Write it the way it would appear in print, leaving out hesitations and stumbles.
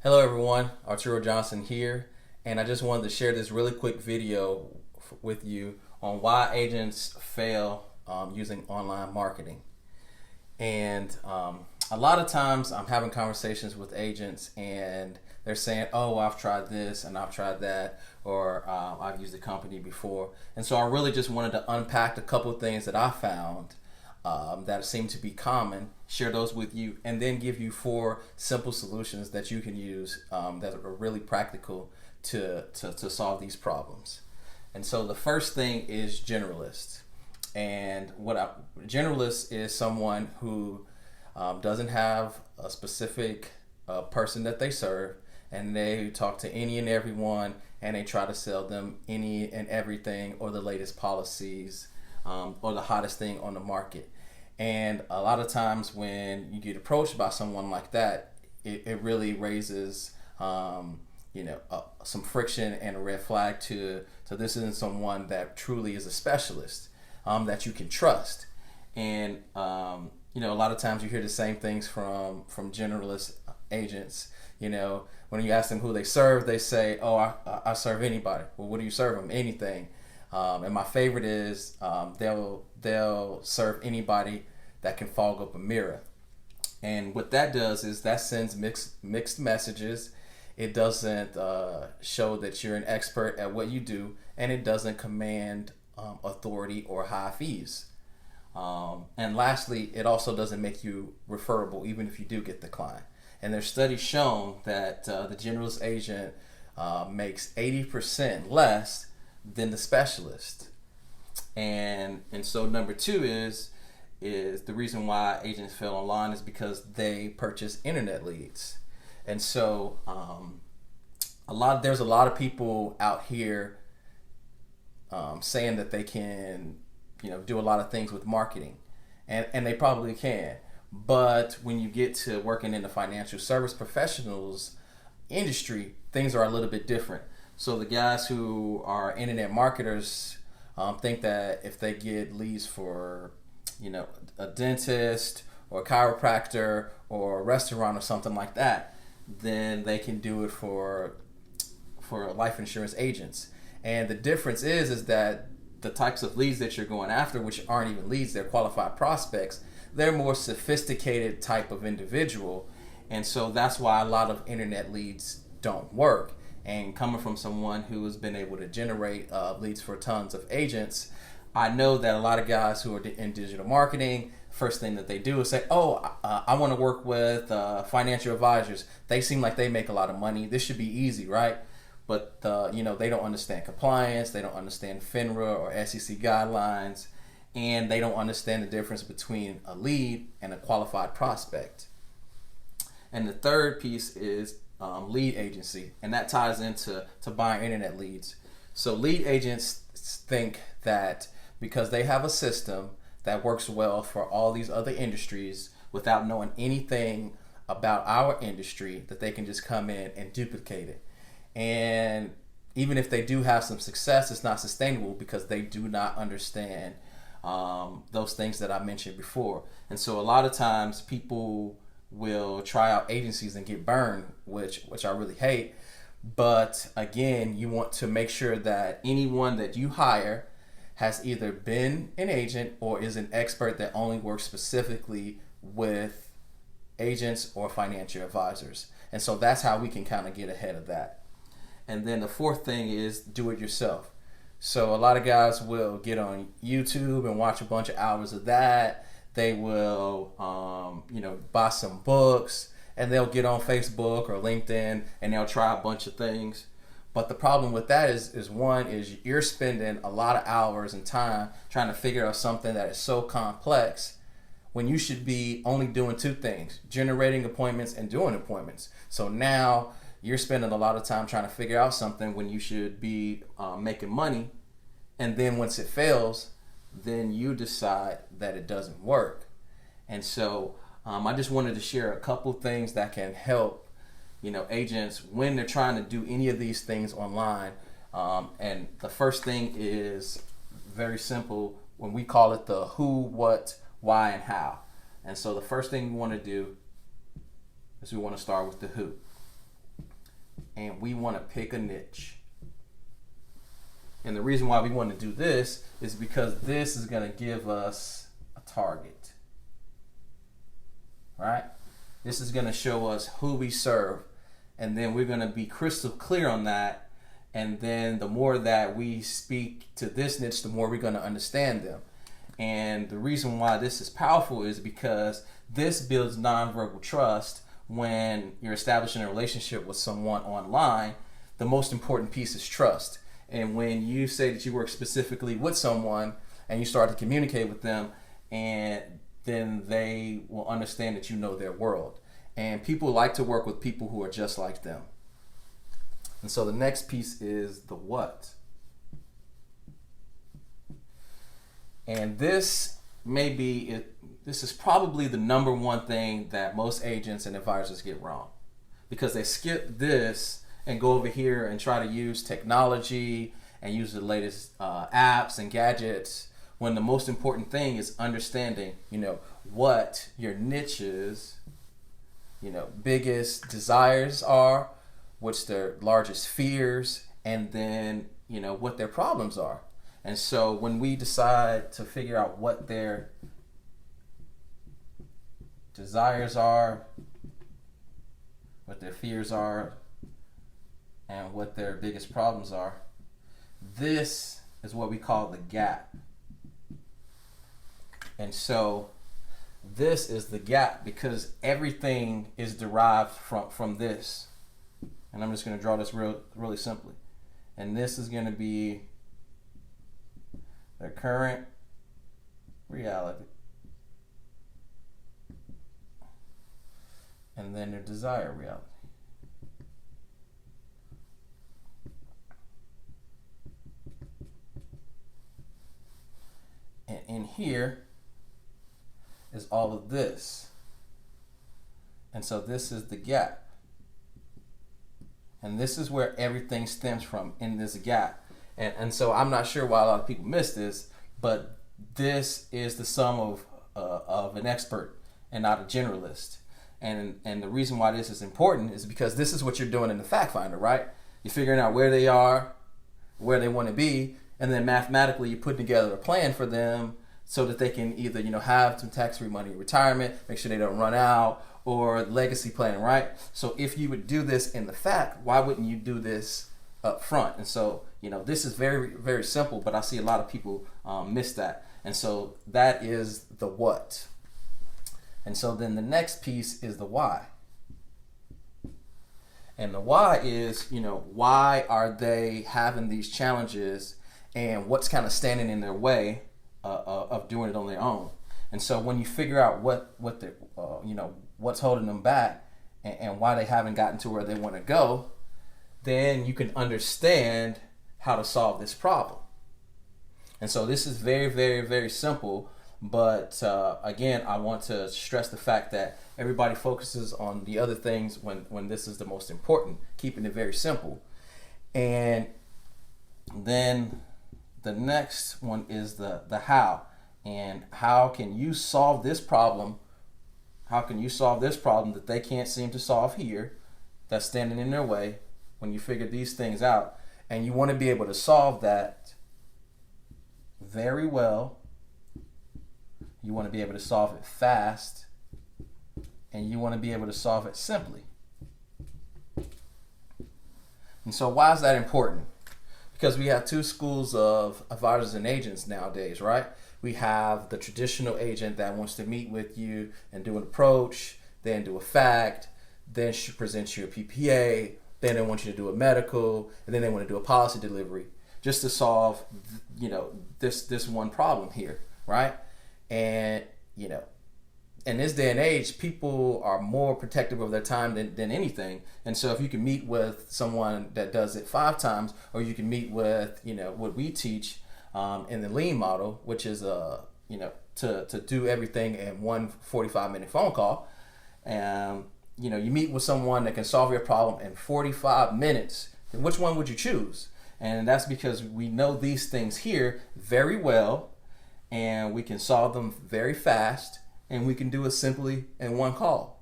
Hello everyone, Arturo Johnson here, and I just wanted to share this really quick video with you on why agents fail using online marketing. And a lot of times I'm having conversations with agents and they're saying, oh, I've tried this and I've tried that, or I've used the company before. And so I really just wanted to unpack a couple of things that I found that seem to be common, share those with you, and then give you 4 simple solutions that you can use that are really practical to solve these problems. And so the first thing is generalist. And generalist is someone who doesn't have a specific person that they serve, and they talk to any and everyone, and they try to sell them any and everything, or the latest policies, or the hottest thing on the market. And a lot of times when you get approached by someone like that, it really raises some friction and a red flag to this isn't someone that truly is a specialist that you can trust. And a lot of times you hear the same things from generalist agents. When you ask them who they serve, they say, oh, I serve anybody. Well, what do you serve them? Anything. And my favorite is they'll serve anybody that can fog up a mirror. And what that does is that sends mixed messages. It doesn't show that you're an expert at what you do, and it doesn't command authority or high fees. And lastly, it also doesn't make you referable even if you do get the client. And there's studies shown that the generalist agent makes 80% less than the specialist. And so number 2 is the reason why agents fail online is because they purchase internet leads. And so there's a lot of people out here saying that they can do a lot of things with marketing, and they probably can. But when you get to working in the financial service professionals industry, things are a little bit different. So the guys who are internet marketers think that if they get leads for, a dentist or a chiropractor or a restaurant or something like that, then they can do it for life insurance agents. And the difference is that the types of leads that you're going after, which aren't even leads, they're qualified prospects, they're more sophisticated type of individual. And so that's why a lot of internet leads don't work. And coming from someone who has been able to generate leads for tons of agents, I know that a lot of guys who are in digital marketing, first thing that they do is say, oh, I want to work with financial advisors. They seem like they make a lot of money. This should be easy, right? But they don't understand compliance. They don't understand FINRA or SEC guidelines. And they don't understand the difference between a lead and a qualified prospect. And the third piece is lead agency, and that ties into buying internet leads. So lead agents think that because they have a system that works well for all these other industries without knowing anything about our industry, that they can just come in and duplicate it. And even if they do have some success, it's not sustainable because they do not understand those things that I mentioned before. And so a lot of times people will try out agencies and get burned, which I really hate. But again, you want to make sure that anyone that you hire has either been an agent or is an expert that only works specifically with agents or financial advisors. And so that's how we can kind of get ahead of that. And then the fourth thing is do it yourself. So a lot of guys will get on YouTube and watch a bunch of hours of that. They will, buy some books, and they'll get on Facebook or LinkedIn and they'll try a bunch of things. But the problem with that is one is you're spending a lot of hours and time trying to figure out something that is so complex when you should be only doing 2 things, generating appointments and doing appointments. So now you're spending a lot of time trying to figure out something when you should be making money. And then once it fails, then you decide that it doesn't work. And so I just wanted to share a couple things that can help agents when they're trying to do any of these things online. And the first thing is very simple, when we call it the who, what, why, and how. And so the first thing we want to do is we want to start with the who. and we want to pick a niche. And the reason why we want to do this is because this is going to give us a target, right? This is going to show us who we serve, and then we're going to be crystal clear on that. And then the more that we speak to this niche, the more we're going to understand them. And the reason why this is powerful is because this builds nonverbal trust. When you're establishing a relationship with someone online, the most important piece is trust. And when you say that you work specifically with someone and you start to communicate with them, and then they will understand that you know their world. And people like to work with people who are just like them. And so the next piece is the what. And this is probably the number one thing that most agents and advisors get wrong, because they skip this and go over here and try to use technology and use the latest apps and gadgets, when the most important thing is understanding, what your niches, biggest desires are, what's their largest fears, and then, what their problems are. And so when we decide to figure out what their desires are, what their fears are, and what their biggest problems are, this is what we call the gap. And so this is the gap because everything is derived from this. And I'm just going to draw this really simply. And this is going to be their current reality, and then their desired reality. And in here is all of this. And so this is the gap. And this is where everything stems from, in this gap. And so I'm not sure why a lot of people miss this, but this is the sum of an expert and not a generalist. And the reason why this is important is because this is what you're doing in the fact finder, right? You're figuring out where they are, where they want to be, and then mathematically you put together a plan for them so that they can either have some tax-free money in retirement, make sure they don't run out, or legacy planning, right? So if you would do this in the fact, why wouldn't you do this up front? And so this is very, very simple, but I see a lot of people miss that. And so that is the what. And so then the next piece is the why. And the why is, why are they having these challenges, and what's kind of standing in their way of doing it on their own. And so when you figure out what they're, what's holding them back, and why they haven't gotten to where they want to go, then you can understand how to solve this problem. And so this is very, very, very simple. But again, I want to stress the fact that everybody focuses on the other things when this is the most important, keeping it very simple. And then the next one is the how. And how can you solve this problem? How can you solve this problem that they can't seem to solve here, that's standing in their way, when you figure these things out? And you want to be able to solve that very well. You want to be able to solve it fast, and you want to be able to solve it simply. And so why is that important? Because we have two schools of advisors and agents nowadays, right? We have the traditional agent that wants to meet with you and do an approach, then do a fact, then she presents you a PPA, then they want you to do a medical, and then they want to do a policy delivery, just to solve, this one problem here, right? And, in this day and age, people are more protective of their time than anything. And so if you can meet with someone that does it 5 times, or you can meet with, what we teach in the lean model, which is, to do everything in one 45-minute phone call. And, you meet with someone that can solve your problem in 45 minutes. Then which one would you choose? And that's because we know these things here very well, and we can solve them very fast, and we can do it simply in one call.